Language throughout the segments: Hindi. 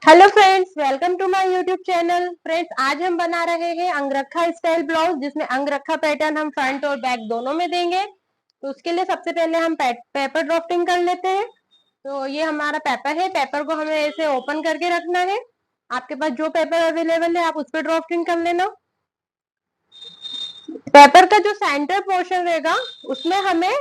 Hello friends, welcome to my YouTube channel. Friends, आज हम बना रहे हैं अंगरखा स्टाइल ब्लाउज, जिसमें अंगरखा पैटर्न हम फ्रंट और बैक दोनों में देंगे। तो उसके लिए सबसे पहले हम पेपर ड्राफ्टिंग कर लेते हैं। तो ये हमारा पेपर है। पेपर को हमें ऐसे ओपन करके रखना है। आपके पास जो पेपर अवेलेबल है आप उस पर ड्राफ्टिंग कर लेना। पेपर का जो सेंटर पोर्शन रहेगा उसमें हमें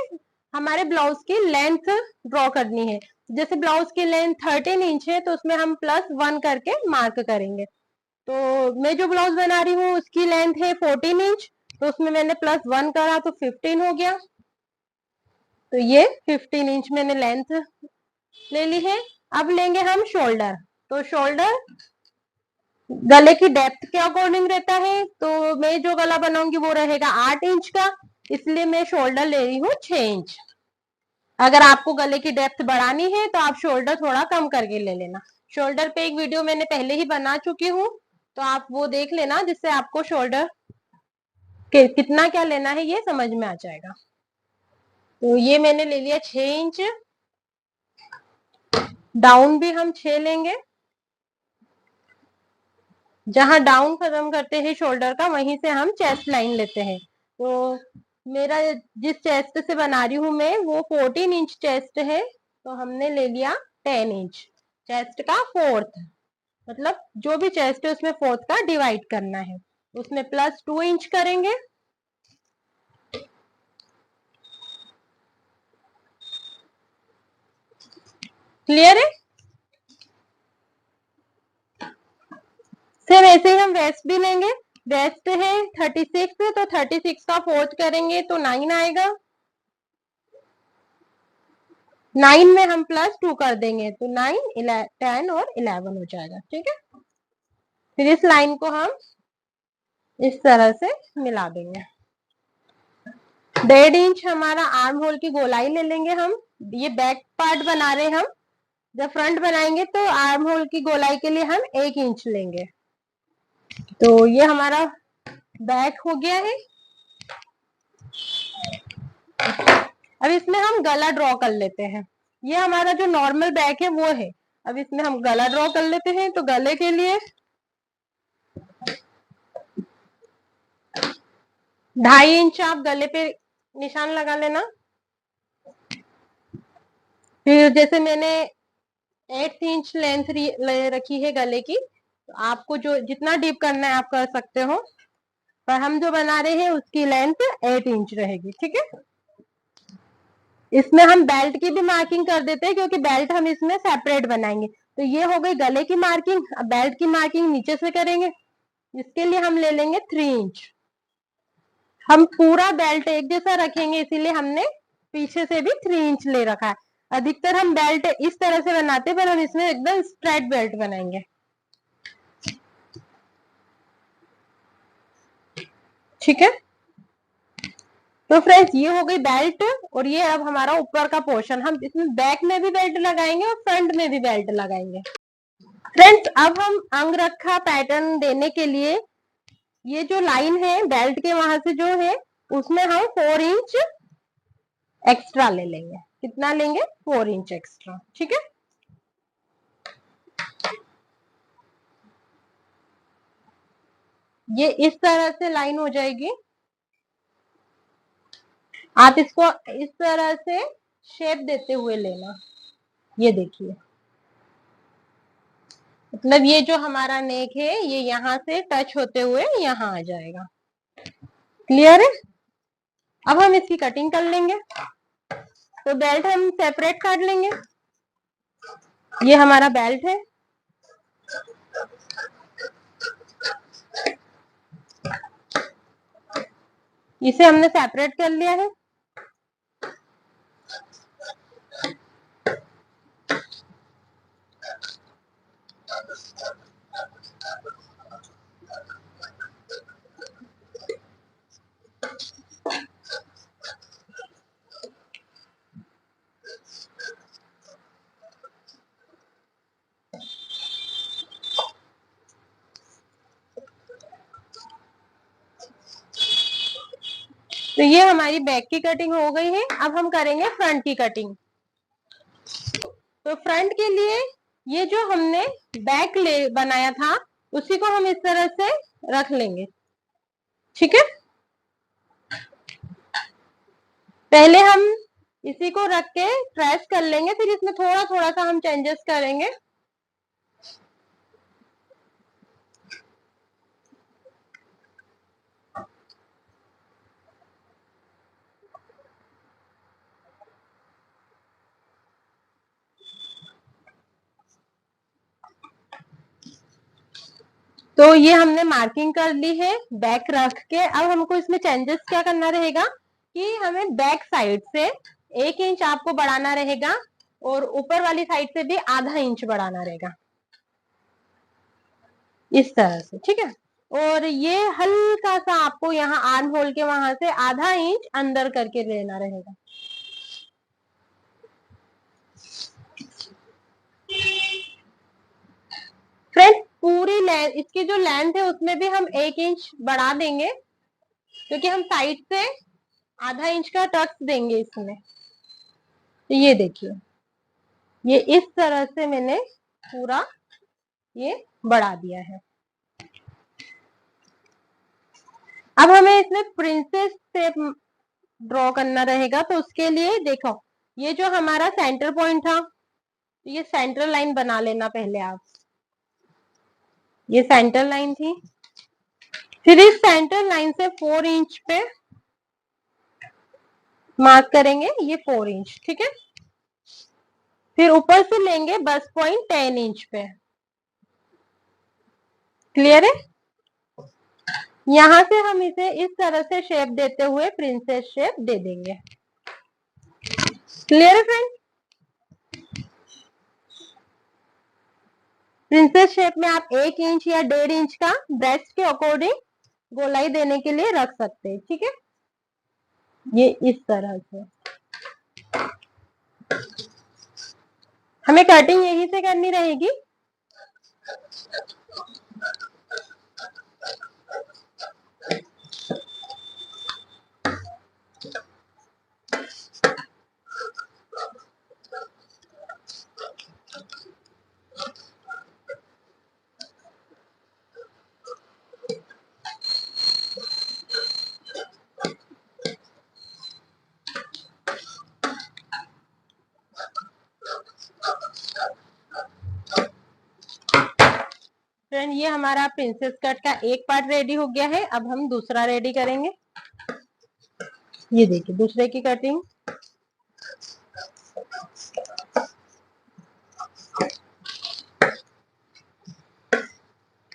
हमारे ब्लाउज की लेंथ ड्रॉ करनी है। जैसे ब्लाउज की लेंथ 13 इंच है तो उसमें हम +1 करके मार्क करेंगे। तो मैं जो ब्लाउज बना रही हूँ उसकी लेंथ है 14 इंच, तो उसमें मैंने +1 करा तो 15 हो गया। तो ये 15 इंच मैंने लेंथ ले ली है। अब लेंगे हम शोल्डर। तो शोल्डर गले की डेप्थ के अकॉर्डिंग रहता है। तो मैं जो गला बनाऊंगी वो रहेगा 8 इंच का, इसलिए मैं शोल्डर ले रही हूँ 6 इंच। अगर आपको गले की डेप्थ बढ़ानी है तो आप शोल्डर थोड़ा कम करके ले लेना। शोल्डर पे एक वीडियो मैंने पहले ही बना चुकी हूँ, तो आप वो देख लेना, जिससे आपको शोल्डर कितना क्या लेना है ये समझ में आ जाएगा। तो ये मैंने ले लिया 6 इंच। डाउन भी हम 6 लेंगे। जहां डाउन खत्म करते हैं शोल्डर का, वहीं से हम चेस्ट लाइन लेते हैं। तो मेरा जिस चेस्ट से बना रही हूँ मैं वो 14 इंच चेस्ट है, तो हमने ले लिया 10 इंच चेस्ट का फोर्थ। मतलब जो भी चेस्ट है उसमें फोर्थ का डिवाइड करना है। उसमें +2 इंच करेंगे। क्लियर है? फिर ऐसे ही हम वेस्ट भी लेंगे। वेस्ट है 36, तो 36 का फोर्थ करेंगे तो 9 आएगा। 9 में हम +2 कर देंगे तो 9, 10 और 11 हो जाएगा। ठीक है, फिर इस लाइन को हम इस तरह से मिला देंगे। 1.5 इंच हमारा आर्म होल की गोलाई ले लेंगे हम। ये बैक पार्ट बना रहे हैं हम। जब फ्रंट बनाएंगे तो आर्म होल की गोलाई के लिए हम 1 इंच लेंगे। तो ये हमारा बैक हो गया है। अब इसमें हम गला ड्रॉ कर लेते हैं। ये हमारा जो नॉर्मल बैक है वो है। अब इसमें हम गला ड्रॉ कर लेते हैं। तो गले के लिए 2.5 इंच आप गले पे निशान लगा लेना। फिर जैसे मैंने 8 इंच लेंथ रखी है गले की, तो आपको जो जितना डीप करना है आप कर सकते हो, पर हम जो बना रहे हैं उसकी लेंथ 8 इंच रहेगी। ठीक है, इसमें हम बेल्ट की भी मार्किंग कर देते हैं, क्योंकि बेल्ट हम इसमें सेपरेट बनाएंगे। तो ये हो गई गले की मार्किंग। अब बेल्ट की मार्किंग नीचे से करेंगे। इसके लिए हम ले लेंगे 3 इंच। हम पूरा बेल्ट एक जैसा रखेंगे, इसीलिए हमने पीछे से भी 3 इंच ले रखा है। अधिकतर हम बेल्ट इस तरह से बनाते हैं, पर हम इसमें एकदम स्ट्रेट बेल्ट बनाएंगे। ठीक है, तो फ्रेंड्स ये हो गई बेल्ट। और ये अब हमारा ऊपर का पोर्शन, हम इसमें बैक में भी बेल्ट लगाएंगे और फ्रंट में भी बेल्ट लगाएंगे। फ्रेंड्स, अब हम अंगरखा पैटर्न देने के लिए ये जो लाइन है बेल्ट के वहां से जो है उसमें हम 4 इंच एक्स्ट्रा ले लेंगे। कितना लेंगे? 4 इंच एक्स्ट्रा। ठीक है, ये इस तरह से लाइन हो जाएगी। आप इसको इस तरह से शेप देते हुए लेना। ये देखिए, मतलब ये जो हमारा नेक है ये यहाँ से टच होते हुए यहाँ आ जाएगा। क्लियर है? अब हम इसकी कटिंग कर लेंगे। तो बेल्ट हम सेपरेट काट लेंगे। ये हमारा बेल्ट है। इसे हमने सेपरेट कर लिया है। तो ये हमारी बैक की कटिंग हो गई है। अब हम करेंगे फ्रंट की कटिंग। तो फ्रंट के लिए ये जो हमने बैक ले बनाया था उसी को हम इस तरह से रख लेंगे, ठीक है। पहले हम इसी को रख के ट्रेस कर लेंगे, फिर इसमें थोड़ा थोड़ा सा हम चेंजेस करेंगे। तो ये हमने मार्किंग कर ली है बैक रख के। अब हमको इसमें चेंजेस क्या करना रहेगा कि हमें बैक साइड से 1 इंच आपको बढ़ाना रहेगा और ऊपर वाली साइड से भी आधा इंच बढ़ाना रहेगा, इस तरह से, ठीक है। और ये हल्का सा आपको यहाँ आर्म होल के वहां से आधा इंच अंदर करके लेना रहेगा। फ्रेंड्स पूरी लेंथ, इसकी जो लेंथ है उसमें भी हम 1 इंच बढ़ा देंगे, क्योंकि हम साइड से आधा इंच का टक्स देंगे इसमें। तो ये देखिए, ये इस तरह से मैंने पूरा ये बढ़ा दिया है। अब हमें इसमें प्रिंसेस शेप ड्रॉ करना रहेगा, तो उसके लिए देखो, ये जो हमारा सेंटर पॉइंट था, ये सेंटर लाइन बना लेना पहले आप। ये सेंटर लाइन थी, फिर इस सेंटर लाइन से 4 इंच पे मार्क करेंगे, ये 4 इंच, ठीक है। फिर ऊपर से लेंगे बस पॉइंट 10 इंच पे। क्लियर है? यहां से हम इसे इस तरह से शेप देते हुए प्रिंसेस शेप दे देंगे। क्लियर है फ्रेंड? प्रिंसेस शेप में आप 1 इंच या 1.5 इंच का ब्रेस्ट के अकॉर्डिंग गोलाई देने के लिए रख सकते हैं, ठीक है। ये इस तरह से हमें कटिंग यहीं से करनी रहेगी। फ्रेंड ये हमारा प्रिंसेस कट का एक पार्ट रेडी हो गया है। अब हम दूसरा रेडी करेंगे। ये देखिए दूसरे की कटिंग।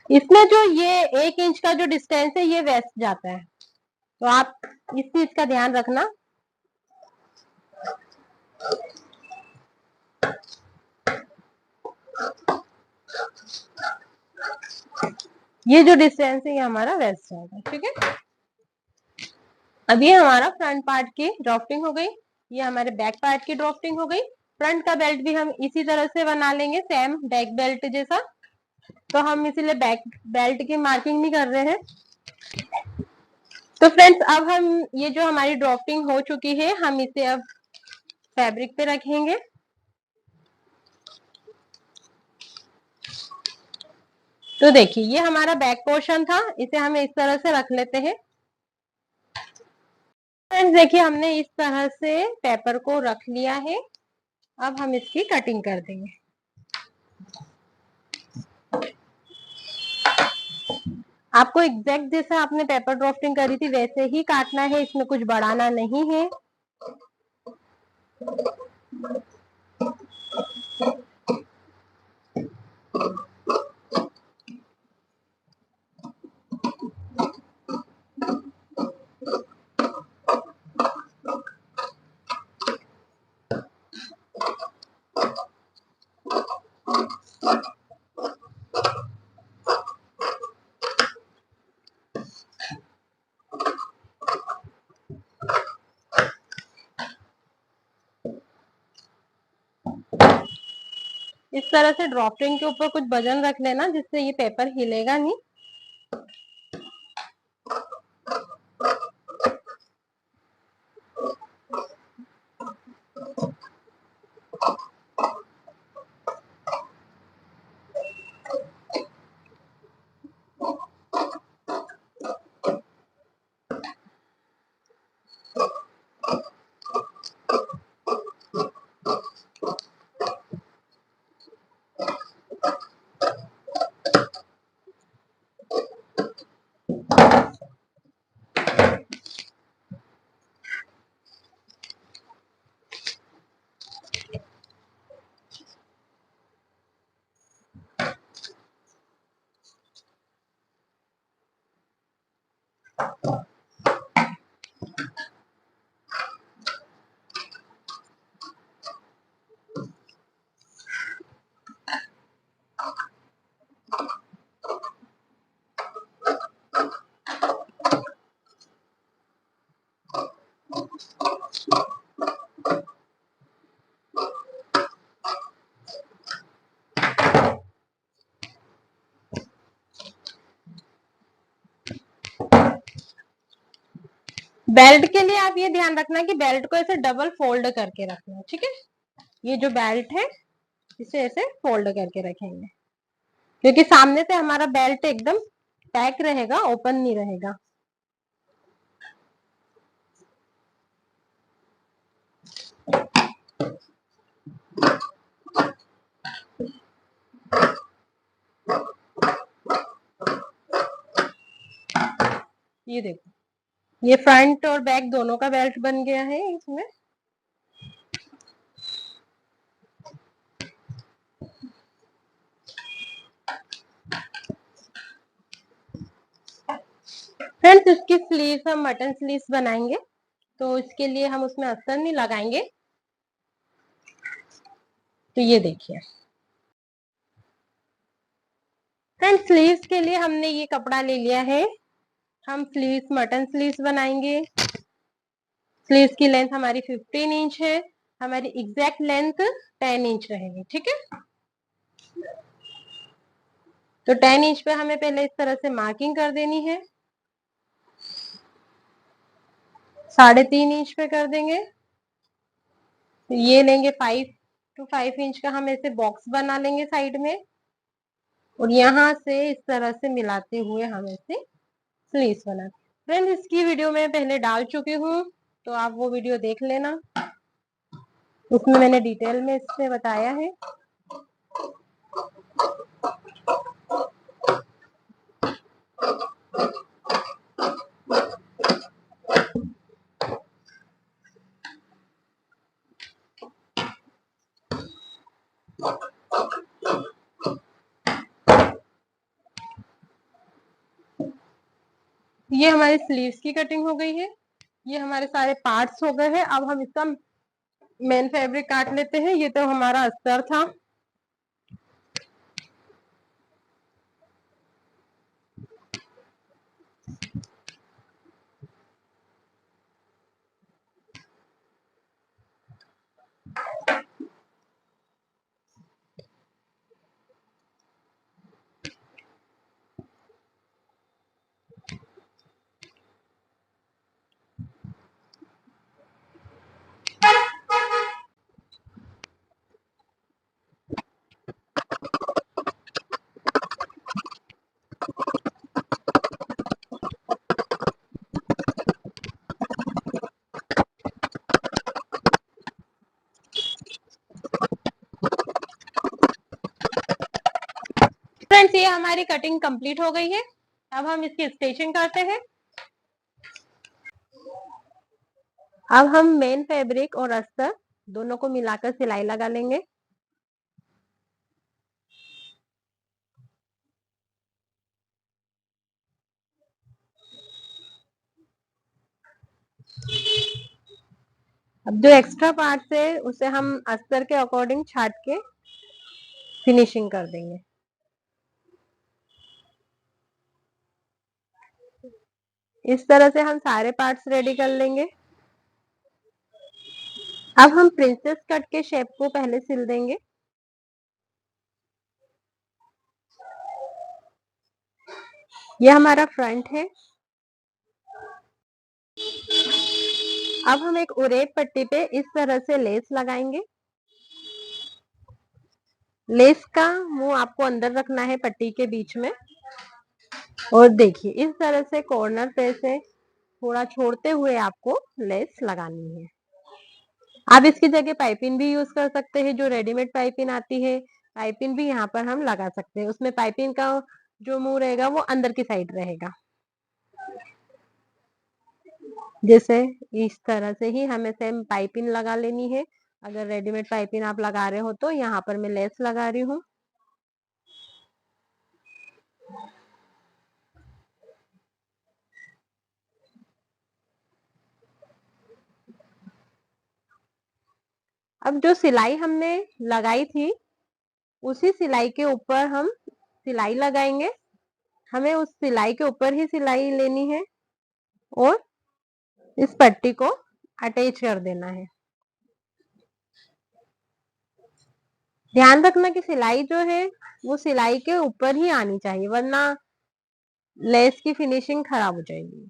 इसमें जो ये 1 इंच का जो डिस्टेंस है ये वेस्ट जाता है, तो आप इस चीज का ध्यान रखना। ये जो डिस्टेंस है ये हमारा वेस्ट जाएगा, ठीक है। अब ये हमारा फ्रंट पार्ट की ड्राफ्टिंग हो गई, ये हमारे बैक पार्ट की ड्राफ्टिंग हो गई। फ्रंट का बेल्ट भी हम इसी तरह से बना लेंगे, सेम बैक बेल्ट जैसा। तो हम इसीलिए बैक बेल्ट की मार्किंग नहीं कर रहे हैं। तो फ्रेंड्स अब हम ये जो हमारी ड्राफ्टिंग हो चुकी है, हम इसे अब फैब्रिक पे रखेंगे। तो देखिए ये हमारा बैक पोर्शन था, इसे हम इस तरह से रख लेते हैं। फ्रेंड्स देखिए हमने इस तरह से पेपर को रख लिया है। अब हम इसकी कटिंग कर देंगे। आपको एग्जैक्ट जैसा आपने पेपर ड्राफ्टिंग करी थी वैसे ही काटना है, इसमें कुछ बढ़ाना नहीं है। इस तरह से ड्राफ्टिंग के ऊपर कुछ वजन रख लेना जिससे ये पेपर हिलेगा नहीं। बेल्ट के लिए आप ये ध्यान रखना कि बेल्ट को ऐसे डबल फोल्ड करके रखना है, ठीक है। ये जो बेल्ट है इसे ऐसे फोल्ड करके रखेंगे, क्योंकि सामने से हमारा बेल्ट एकदम पैक रहेगा, ओपन नहीं रहेगा। ये देखो, ये फ्रंट और बैक दोनों का बेल्ट बन गया है इसमें। फ्रेंड्स, इसकी स्लीव्स हम मटन स्लीव्स बनाएंगे, तो इसके लिए हम उसमें अस्तर नहीं लगाएंगे। तो ये देखिए फ्रेंड्स, स्लीव्स के लिए हमने ये कपड़ा ले लिया है। हम स्लीव्स मटन स्लीव्स बनाएंगे। स्लीव्स की लेंथ हमारी 15 इंच है, हमारी एग्जैक्ट लेंथ 10 इंच रहेगी, ठीक है। तो 10 इंच पे हमें पहले इस तरह से मार्किंग कर देनी है, 3.5 इंच पे कर देंगे। तो ये लेंगे 5 to 5 इंच का, हम ऐसे बॉक्स बना लेंगे साइड में, और यहाँ से इस तरह से मिलाते हुए हम ऐसे स्लीव्स बना। फ्रेंड्स, इसकी वीडियो मैं पहले डाल चुकी हूँ, तो आप वो वीडियो देख लेना, उसमें मैंने डिटेल में इससे बताया है। ये हमारे स्लीव्स की कटिंग हो गई है, ये हमारे सारे पार्ट्स हो गए हैं। अब हम इसका मेन फैब्रिक काट लेते हैं। ये तो हमारा अस्तर था। फ्रेंड्स, ये हमारी कटिंग कंप्लीट हो गई है। अब हम इसकी स्टिचिंग करते हैं। अब हम मेन फैब्रिक और अस्तर दोनों को मिलाकर सिलाई लगा लेंगे। अब जो एक्स्ट्रा पार्ट है उसे हम अस्तर के अकॉर्डिंग छाट के फिनिशिंग कर देंगे। इस तरह से हम सारे पार्ट्स रेडी कर लेंगे। अब हम प्रिंसेस कट के शेप को पहले सिल देंगे। ये हमारा फ्रंट है। अब हम एक उरेप पट्टी पे इस तरह से लेस लगाएंगे। लेस का मुंह आपको अंदर रखना है पट्टी के बीच में, और देखिए इस तरह से कॉर्नर पे से थोड़ा छोड़ते हुए आपको लेस लगानी है। आप इसकी जगह पाइपिंग भी यूज कर सकते हैं, जो रेडीमेड पाइपिंग आती है। पाइपिंग भी यहाँ पर हम लगा सकते हैं। उसमें पाइपिंग का जो मुंह रहेगा वो अंदर की साइड रहेगा। जैसे इस तरह से ही हमें सेम पाइपिंग लगा लेनी है। अगर रेडीमेड पाइपिंग आप लगा रहे हो तो यहाँ पर मैं लेस लगा रही हूँ। अब जो सिलाई हमने लगाई थी उसी सिलाई के ऊपर हम सिलाई लगाएंगे। हमें उस सिलाई के ऊपर ही सिलाई लेनी है और इस पट्टी को अटैच कर देना है। ध्यान रखना कि सिलाई जो है वो सिलाई के ऊपर ही आनी चाहिए, वरना लेस की फिनिशिंग खराब हो जाएगी।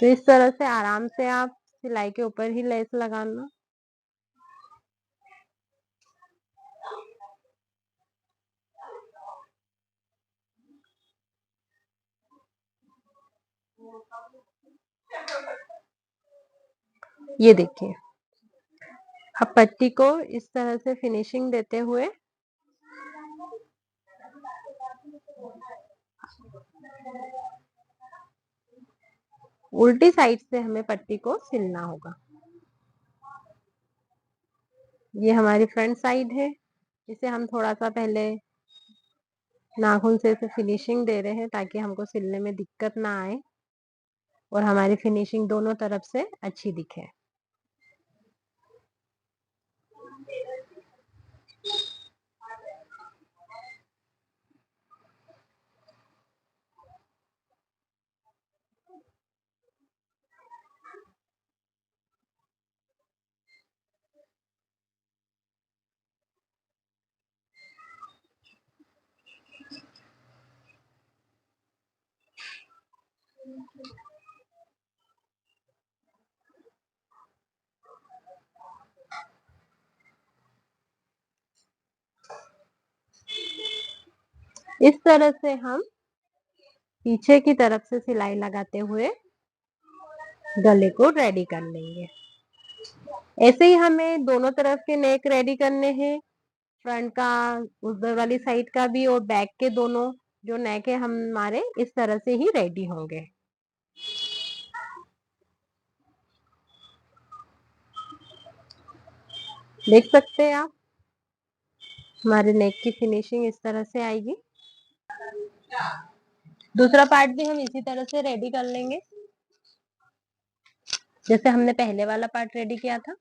तो इस तरह से आराम से आप सिलाई के ऊपर ही लेस लगाना। ये देखिए, अब पट्टी को इस तरह से फिनिशिंग देते हुए उल्टी साइड से हमें पट्टी को सिलना होगा। ये हमारी फ्रंट साइड है, इसे हम थोड़ा सा पहले नाखून से इसे फिनिशिंग दे रहे हैं ताकि हमको सिलने में दिक्कत ना आए और हमारी फिनिशिंग दोनों तरफ से अच्छी दिखे। इस तरह से हम पीछे की तरफ से सिलाई लगाते हुए गले को रेडी कर लेंगे। ऐसे ही हमें दोनों तरफ के नेक रेडी करने हैं, फ्रंट का उधर वाली साइड का भी और बैक के दोनों जो नेक है हमारे इस तरह से ही रेडी होंगे। देख सकते हैं आप, हमारे नेक की फिनिशिंग इस तरह से आएगी। दूसरा पार्ट भी हम इसी तरह से रेडी कर लेंगे जैसे हमने पहले वाला पार्ट रेडी किया था।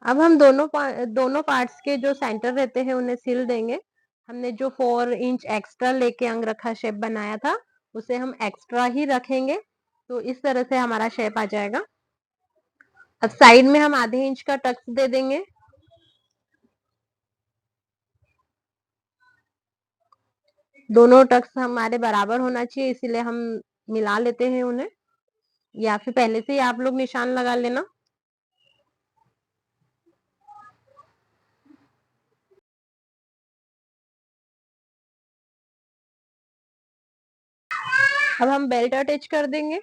अब हम दोनों पार्ट्स के जो सेंटर रहते हैं उन्हें सिल देंगे। हमने जो 4 इंच एक्स्ट्रा लेके अंग रखा शेप बनाया था उसे हम एक्स्ट्रा ही रखेंगे, तो इस तरह से हमारा शेप आ जाएगा। अब साइड में हम आधे इंच का टक्स दे देंगे। दोनों टक्स हमारे बराबर होना चाहिए, इसीलिए हम मिला लेते हैं उन्हें, या फिर पहले से ही आप लोग निशान लगा लेना। अब हम बेल्ट अटैच कर देंगे।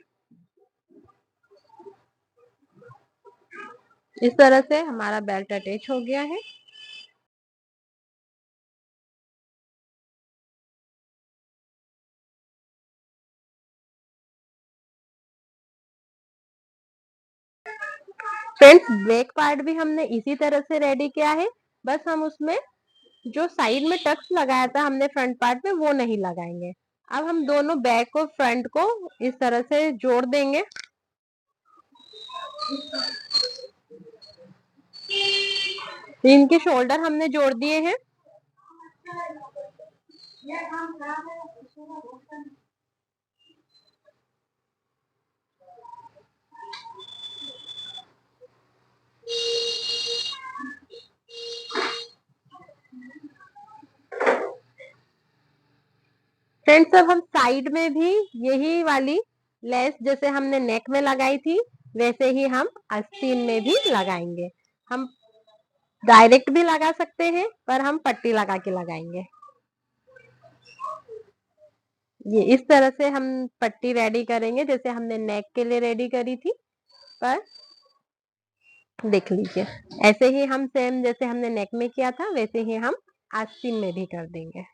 इस तरह से हमारा बेल्ट अटैच हो गया है। फ्रेंड्स, बैक पार्ट भी हमने इसी तरह से रेडी किया है, बस हम उसमें जो साइड में टक्स लगाया था हमने फ्रंट पार्ट में वो नहीं लगाएंगे। अब हम दोनों बैक और फ्रंट को इस तरह से जोड़ देंगे। इनके शोल्डर हमने जोड़ दिए हैं। फ्रेंड्स, अब हम साइड में भी यही वाली लेस जैसे हमने नेक में लगाई थी वैसे ही हम आस्तीन में भी लगाएंगे। हम डायरेक्ट भी लगा सकते हैं पर हम पट्टी लगा के लगाएंगे। ये इस तरह से हम पट्टी रेडी करेंगे जैसे हमने नेक के लिए रेडी करी थी, पर देख लीजिए ऐसे ही हम सेम जैसे हमने नेक में किया था वैसे ही हम आस्तीन में भी कर देंगे।